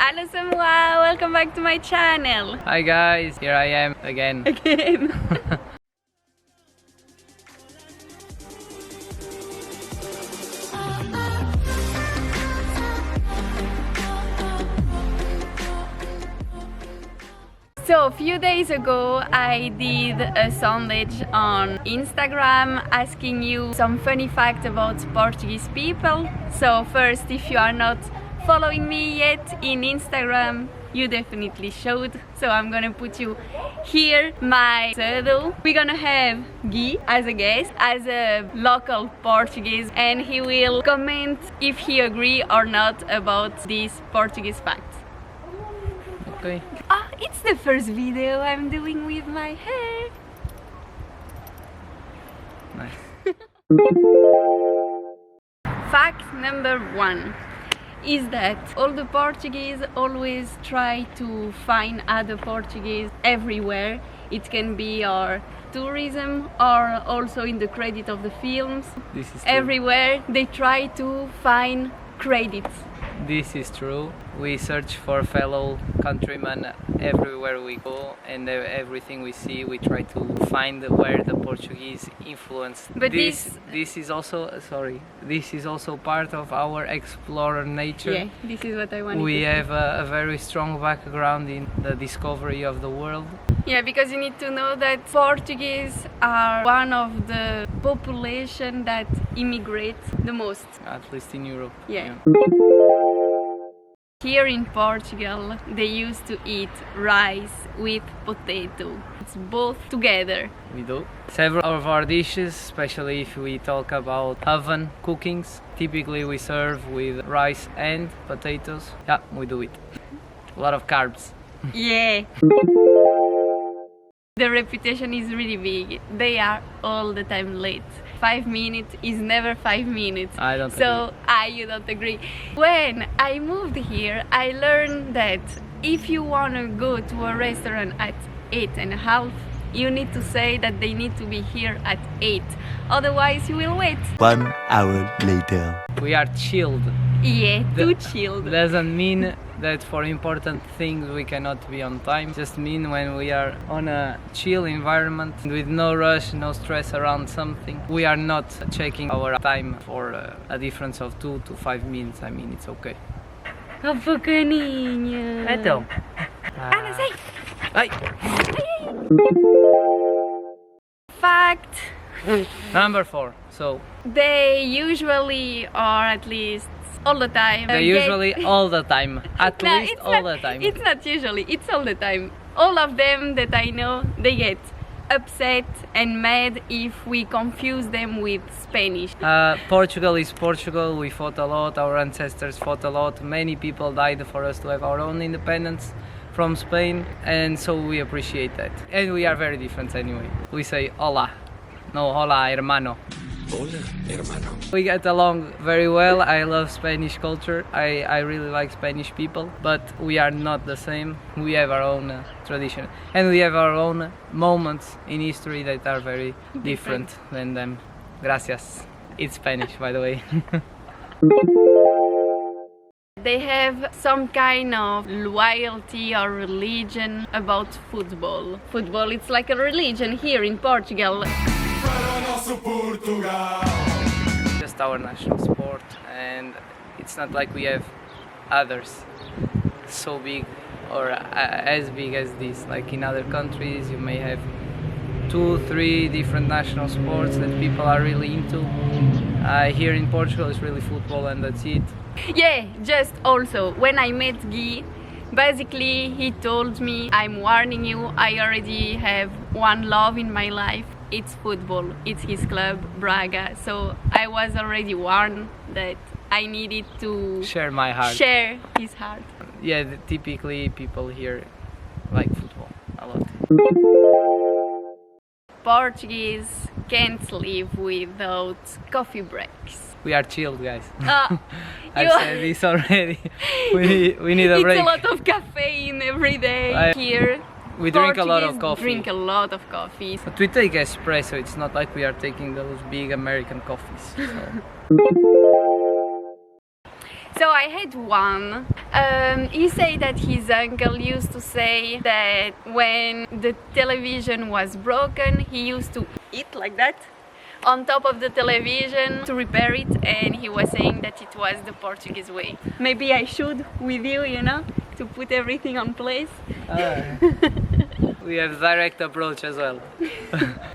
Halo semua, welcome back to my channel. Hi guys, here I am again. So a few days ago I did a sondage on Instagram asking you some funny facts about Portuguese people. So first, if you are not following me yet in Instagram, you definitely should. So I'm gonna put you here my pseudo. We're gonna have Gui as a guest, as a local Portuguese, and he will comment if he agree or not about these Portuguese facts. Okay. Ah, it's the first video I'm doing with my hair. Nice. Fact number 1 is that all the Portuguese always try to find other Portuguese everywhere. It can be our tourism or also in the credit of the films. This is true. Everywhere they try to find credits. This is true. We search for fellow countrymen everywhere we go, and everything we see we try to find where the Portuguese influence. But this is also part of our explorer nature. Yeah, this is what I wanted We to say. have a very strong background in the discovery of the world. Yeah, because you need to know that Portuguese are one of the population that immigrate the most. At least in Europe. Yeah. Here in Portugal, they used to eat rice with potato. It's both together. We do. Several of our dishes, especially if we talk about oven cookings, typically we serve with rice and potatoes. Yeah, we do it. A lot of carbs. Yeah. The reputation is really big. They are all the time late. 5 minutes is never 5 minutes. I don't So you don't agree. When I moved here, I learned that if you want to go to a restaurant at 8:30, you need to say that they need to be here at 8. Otherwise, you will wait. 1 hour later. We are chilled. Yeah, too chilled. Doesn't mean that for important things we cannot be on time. Just mean when we are on a chill environment with no rush, no stress around something, we are not checking our time for a difference of 2 to 5 minutes. I mean, it's okay. A pequeninha. Então. Ana, sai! Ai. Fact. Number 4. So They usually, or at least all the time. they usually all the time. At No, least it's all not, the time. It's not usually, it's all the time. All of them that I know, they get upset and mad if we confuse them with Spanish. Portugal is Portugal. We fought a lot. Our ancestors fought a lot. Many people died for us to have our own independence from Spain, and so we appreciate that. And we are very different anyway. We say hola, no hola hermano. Hola, hermano. We get along very well. I love Spanish culture. I really like Spanish people, but we are not the same. We have our own tradition, and we have our own moments in history that are very different than them. Gracias. It's Spanish, by the way. They have some kind of loyalty or religion about football. Football, it's like a religion here in Portugal. Just our national sport, and it's not like we have others so big or as big as this. Like in other countries, you may have 2, 3 different national sports that people are really into. Here in Portugal, it's really football, and that's it. Yeah, just also, when I met Guy, basically he told me, I'm warning you, I already have one love in my life. It's football, it's his club, Braga. So I was already warned that I needed to Share my heart. share his heart. Yeah, typically people here like football a lot. Portuguese can't live without coffee breaks. We are chilled, guys. Ah, I've said this already. We need a break. It's a lot of caffeine every day here. We drink a lot of Portuguese coffee. drink a lot of coffee. But we take espresso. It's not like we are taking those big American coffees. So. So I had one. He said that his uncle used to say that when the television was broken, he used to eat like that on top of the television to repair it, and he was saying that it was the Portuguese way. Maybe I should with you, you know, to put everything on place. We have direct approach as well.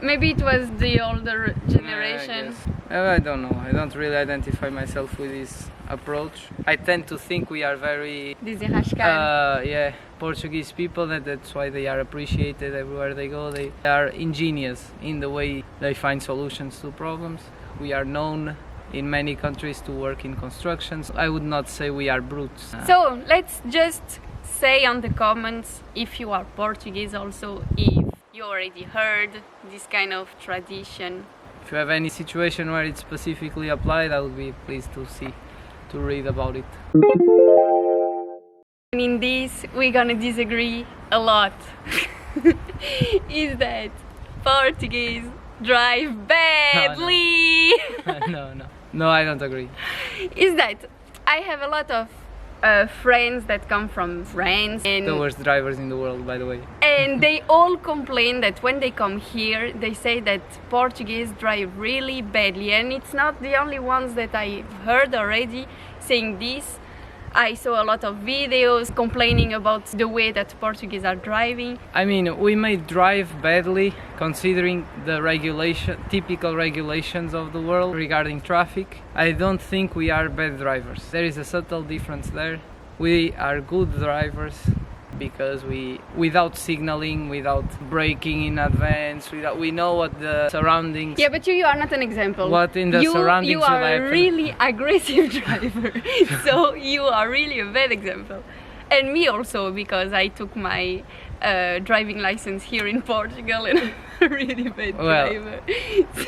Maybe it was the older generation. I don't know. I don't really identify myself with this approach. I tend to think we are very Portuguese people, and that's why they are appreciated everywhere they go. They are ingenious in the way they find solutions to problems. We are known in many countries to work in constructions. I would not say we are brutes. So let's just say on the comments if you are Portuguese, also if you already heard this kind of tradition. If you have any situation where it's specifically applied, I would be pleased to read about it. In this we're gonna disagree a lot. Is that Portuguese drive badly? No, I don't agree. Is that I have a lot of friends that come from France, and the worst drivers in the world, by the way. And they all complain that when they come here, they say that Portuguese drive really badly, and it's not the only ones that I've heard already saying this. I saw a lot of videos complaining about the way that Portuguese are driving. I mean, we may drive badly considering the typical regulations of the world regarding traffic. I don't think we are bad drivers. There is a subtle difference there. We are good drivers because without signaling, without braking in advance, we know what the surroundings. Yeah, but you are not an example. What in the surroundings you are a really aggressive driver, so you are really a bad example. And me also, because I took my driving license here in Portugal and I'm a really bad driver.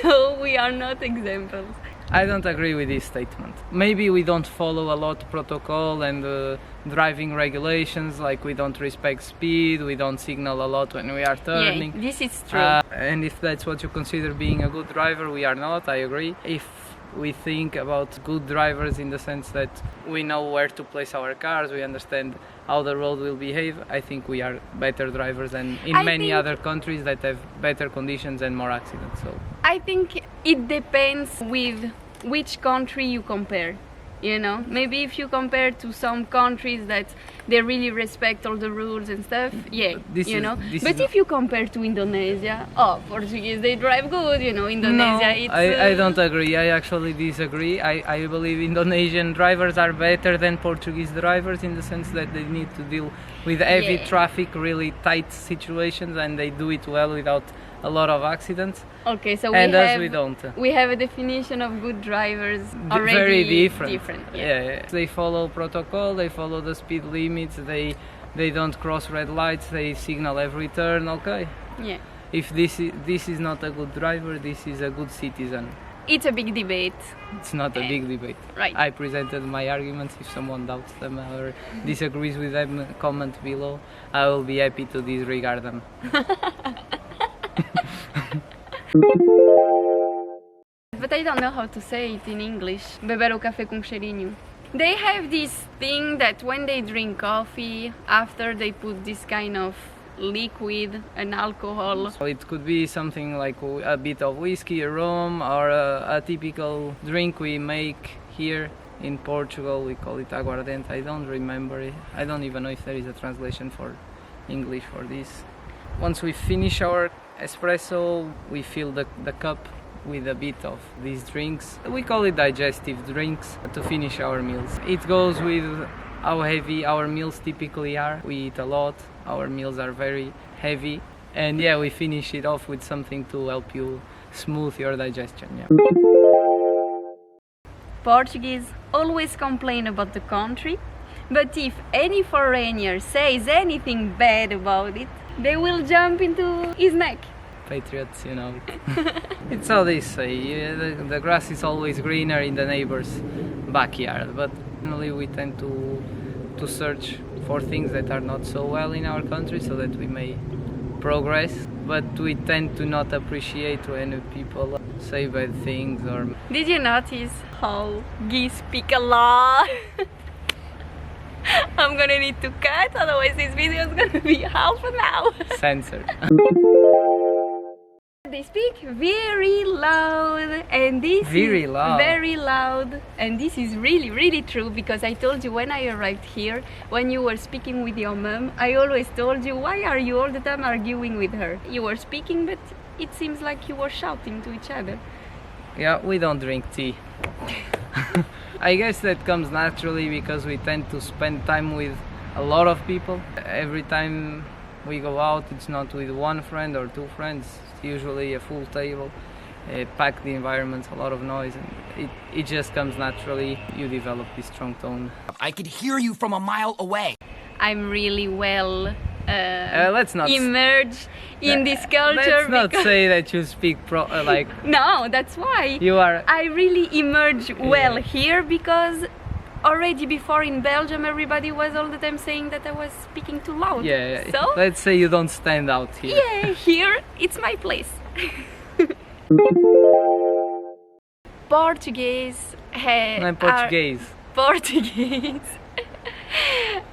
So we are not examples. I don't agree with this statement. Maybe we don't follow a lot protocol and driving regulations, like we don't respect speed, we don't signal a lot when we are turning. Yeah, this is true. And if that's what you consider being a good driver, we are not, I agree. If we think about good drivers in the sense that we know where to place our cars, we understand how the road will behave, I think we are better drivers than in many other countries that have better conditions and more accidents. So I think it depends with which country you compare. You know, maybe if you compare to some countries that they really respect all the rules and stuff, but if you compare to Indonesia, Portuguese, they drive good, you know, Indonesia, no, I don't agree. I actually disagree. I believe Indonesian drivers are better than Portuguese drivers in the sense that they need to deal with heavy traffic, really tight situations, and they do it well without a lot of accidents. Okay, so we don't. We have a definition of good drivers already very different. Yeah. They follow protocol, they follow the speed limits, they don't cross red lights, they signal every turn. Okay. Yeah. If this is not a good driver, this is a good citizen. It's a big debate. It's not a big debate. Right. I presented my arguments. If someone doubts them or disagrees with them, comment below. I will be happy to disregard them. But I don't know how to say it in English. Beber o café com cheirinho. They have this thing that when they drink coffee, after they put this kind of liquid and alcohol. So it could be something like a bit of whiskey, a rum, or a typical drink we make here in Portugal. We call it aguardente. I don't remember it. I don't even know if there is a translation for English for this. Once we finish our espresso, we fill the cup with a bit of these drinks. We call it digestive drinks to finish our meals. It goes with how heavy our meals typically are. We eat a lot, our meals are very heavy, and we finish it off with something to help you smooth your digestion. Portuguese always complain about the country, but if any foreigner says anything bad about it, they will jump into his neck. Patriots, you know. It's how they say, the grass is always greener in the neighbor's backyard, but generally we tend to search for things that are not so well in our country so that we may progress, but we tend to not appreciate when people say bad things. Or did you notice how geese speak a lot? I'm gonna need to cut, otherwise this video is gonna be half an hour. Censored. They speak very loud, and this Very is loud. very loud, and this is really true, because I told you when I arrived here, when you were speaking with your mom, I always told you, why are you all the time arguing with her? You were speaking, but it seems like you were shouting to each other. Yeah, we don't drink tea. I guess that comes naturally because we tend to spend time with a lot of people. Every time we go out, it's not with one friend or two friends, it's usually a full table, a packed environment, a lot of noise, and it just comes naturally. You develop this strong tone. I could hear you from a mile away. I'm really well Let's not immersed in this culture. Let's not because- say that you speak like No, that's why. you are. I really emerge well here, because already before in Belgium everybody was all the time saying that I was speaking too loud. Yeah, So let's say you don't stand out here. yeah, here it's my place. Portuguese I'm Portuguese. Portuguese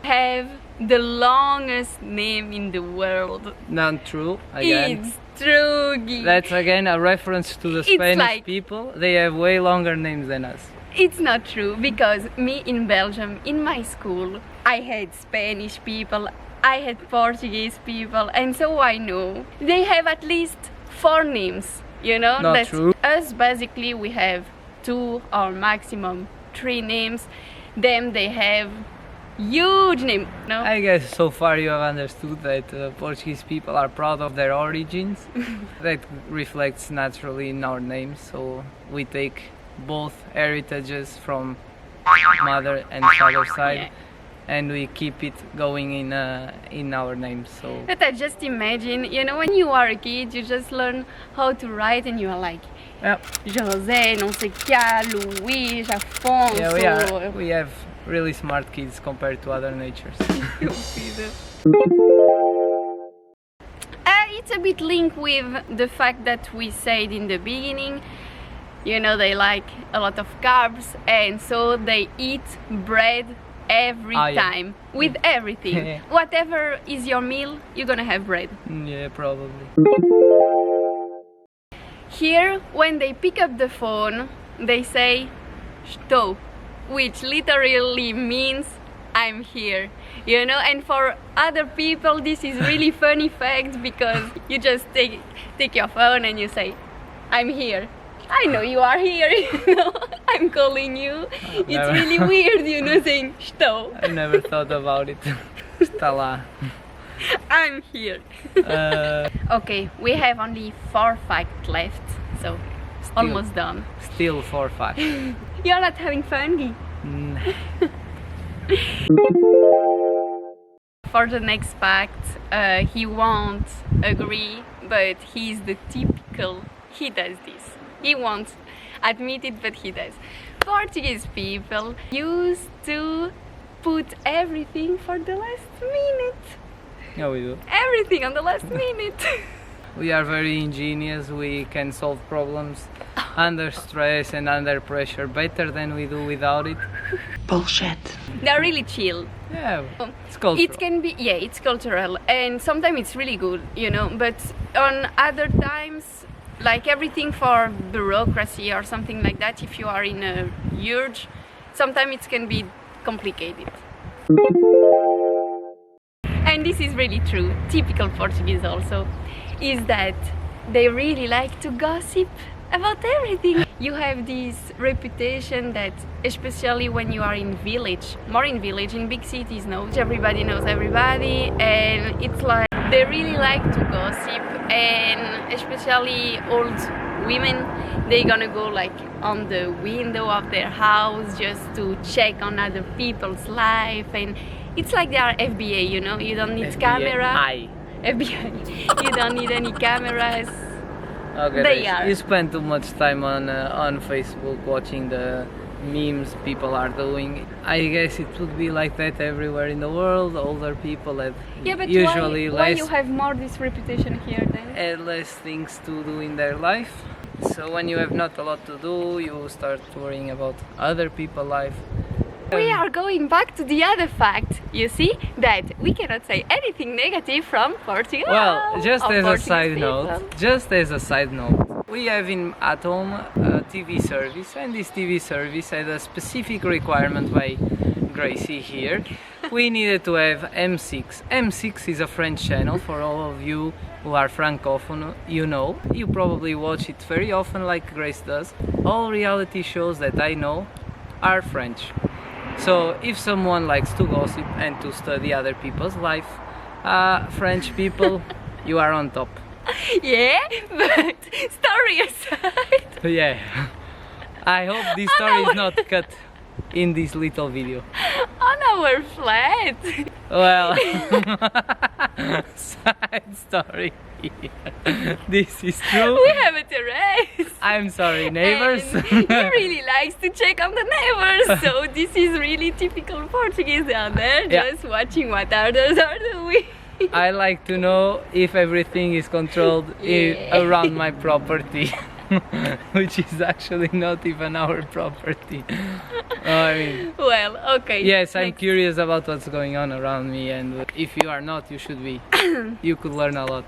have the longest name in the world. Not true. Again, It's true. that's again a reference to the It's Spanish like- people. They have way longer names than us. It's not true, because me in Belgium, in my school, I had Spanish people, I had Portuguese people, and so I know they have at least 4 names, you know? Not That's true. Us, basically, we have 2 or maximum 3 names. Them, they have huge name, no? I guess so far you have understood that Portuguese people are proud of their origins. That reflects naturally in our names, so we take both heritages from mother and father side, Yeah. and we keep it going in our names. So But I just imagine, you know, when you are a kid, you just learn how to write, and you are like, yeah, José, não sei que, Luís, Afonso. yeah, we have really smart kids compared to other natures. It's a bit linked with the fact that we said in the beginning, you know, they like a lot of carbs, and so they eat bread every Ah, yeah. time with everything. Yeah. Whatever is your meal, you're gonna have bread. Yeah, probably. Here, when they pick up the phone, they say "estou," which literally means I'm here, you know. And for other people, this is really funny fact, because you just take your phone and you say, I'm here. I know you are here, you know. I'm calling you. It's never. really weird, you know, saying "estou." I never thought about it. Está lá. I'm here. Okay, we have only 4 facts left, so almost done. Still 4 facts. You're not having fun, Guy? For the next fact, he won't agree, but he's the typical, he does this. He won't admit it, but he does. Portuguese people used to put everything for the last minute. Yeah, we do. Everything on the last minute. We are very ingenious. We can solve problems under stress and under pressure better than we do without it. Bullshit. They're really chill. Yeah, it's cultural. It can be, yeah, it's cultural, and sometimes it's really good, you know, but on other times, like everything for bureaucracy or something like that, if you are in a urge, sometimes it can be complicated. And this is really true, typical Portuguese also, is that they really like to gossip about everything. You have this reputation that, especially when you are in village, more in village, in big cities, no, everybody knows everybody, and it's like they really like to gossip, and especially old women, they gonna go like on the window of their house just to check on other people's life, and it's like they are FBI, you know, you don't need camera. FBI. You don't need any cameras. Okay, They are. You spend too much time on Facebook watching the memes people are doing. I guess it would be like that everywhere in the world. Older people have Yeah, but usually why less you have more this reputation here then? and less things to do in their life. So when you have not a lot to do, you start worrying about other people's life, We are going back to the other fact, you see, that we cannot say anything negative from Portugal. Well, just or as a Portuguese side people. note, we have at home a TV service, and this TV service had a specific requirement by Gracie here. We needed to have M6. M6 is a French channel for all of you who are francophone, you know. You probably watch it very often like Grace does. All reality shows that I know are French. So if someone likes to gossip and to study other people's life, French people, you are on top. Yeah, but story aside. Yeah. I hope this story is not cut in this little video. On our flat. Well, side story. This is true. We have a terrace. I'm sorry, neighbors. And he really likes to check on the neighbors. So this is really typical Portuguese down there, Yeah. just watching what others are doing. I like to know if everything is controlled Yeah. around my property. Which is actually not even our property. I mean, Well, okay. yes, I'm next. curious about what's going on around me, and if you are not, you should be. You could learn a lot.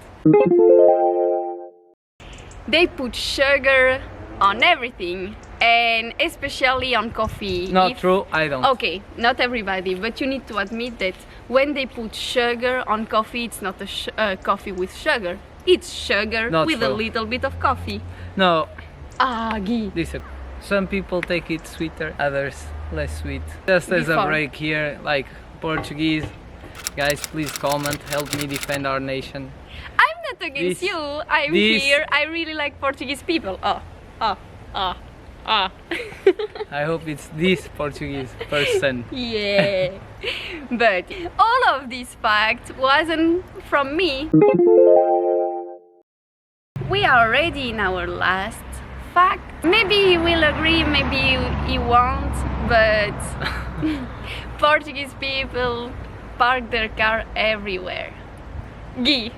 They put sugar on everything, and especially on coffee. Not true, I don't. Okay, not everybody, but you need to admit that when they put sugar on coffee, it's not a coffee with sugar. It's sugar Not with a true. little bit of coffee. No, Ah, Guy. listen. Some people take it sweeter, others less sweet. Just as a Before. break here, like Portuguese. Guys, please comment, help me defend our nation. I'm not against This- you. I'm this- here. I really like Portuguese people. Oh. I hope it's this Portuguese person. Yeah. But all of this fact wasn't from me. We are already in our last fact. Maybe he will agree, maybe he won't, but Portuguese people park their car everywhere. Guy,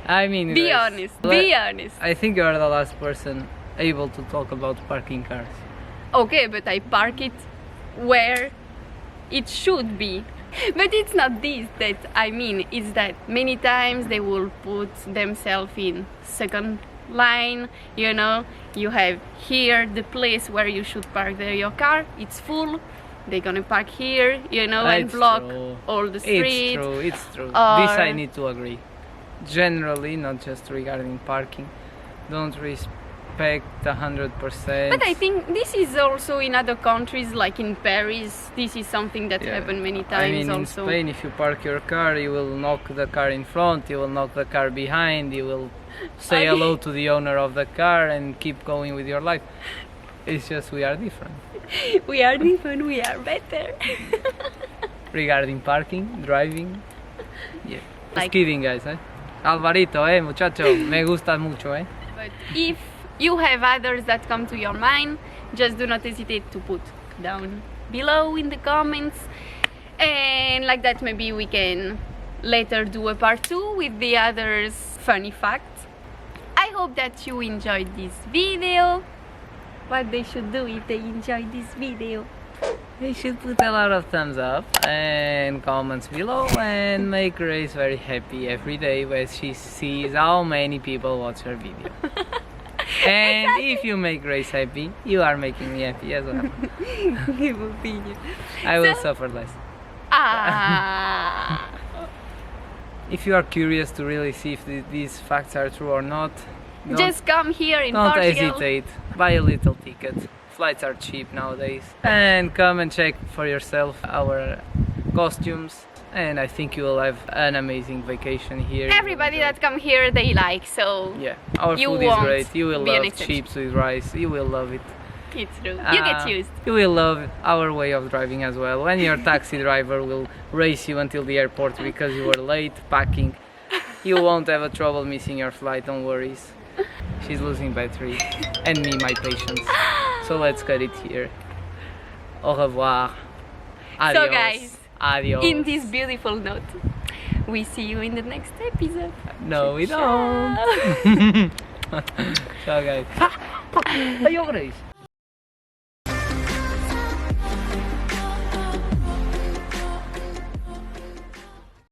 I mean, be Grace, honest, be honest. I think you are the last person able to talk about parking cars. Okay, but I park it where it should be. But it's not this that I mean, it's that many times they will put themselves in second line, you know. You have here the place where you should park your car, it's full, they're gonna park here, you know, and It's block true. all the streets. It's true. Or- This I need to agree. Generally, not just regarding parking, don't respect 100%. But I think this is also in other countries, like in Paris, this is something that Yeah. happened many times I mean, also. in Spain, if you park your car, you will knock the car in front, you will knock the car behind, you will say hello to the owner of the car and keep going with your life. It's just we are different. We are different, we are better. Regarding parking, driving, yeah. Just Like- kidding, guys, eh? Alvarito, muchacho, me gusta mucho, eh? But if you have others that come to your mind, just do not hesitate to put down below in the comments. And like that, maybe we can later do a part 2 with the others funny facts. I hope that you enjoyed this video. What they should do if they enjoyed this video? They should put a lot of thumbs up and comments below and make Grace very happy every day when she sees how many people watch her video. And if you make Grace happy, you are making me happy as well. Give opinion. I will So- suffer less. Ah. If you are curious to really see if these facts are true or not, Just come here in don't Portugal. hesitate. Buy a little ticket. Flights are cheap nowadays. And come and check for yourself our costumes. And I think you will have an amazing vacation here. Everybody that come here, they like, so Yeah, our You food is won't great. You will be an love exception. chips with rice. You will love it. it's true. You get used. You will love our way of driving as well. When your taxi driver will race you until the airport because you were late packing, you won't have a trouble missing your flight. Don't worry. She's losing battery and me my patience. So let's cut it here. Au revoir. Adios. So guys, Adios. in this beautiful note, we see you in the next episode. No, we Ciao. don't. Ciao guys. Adios, Grace.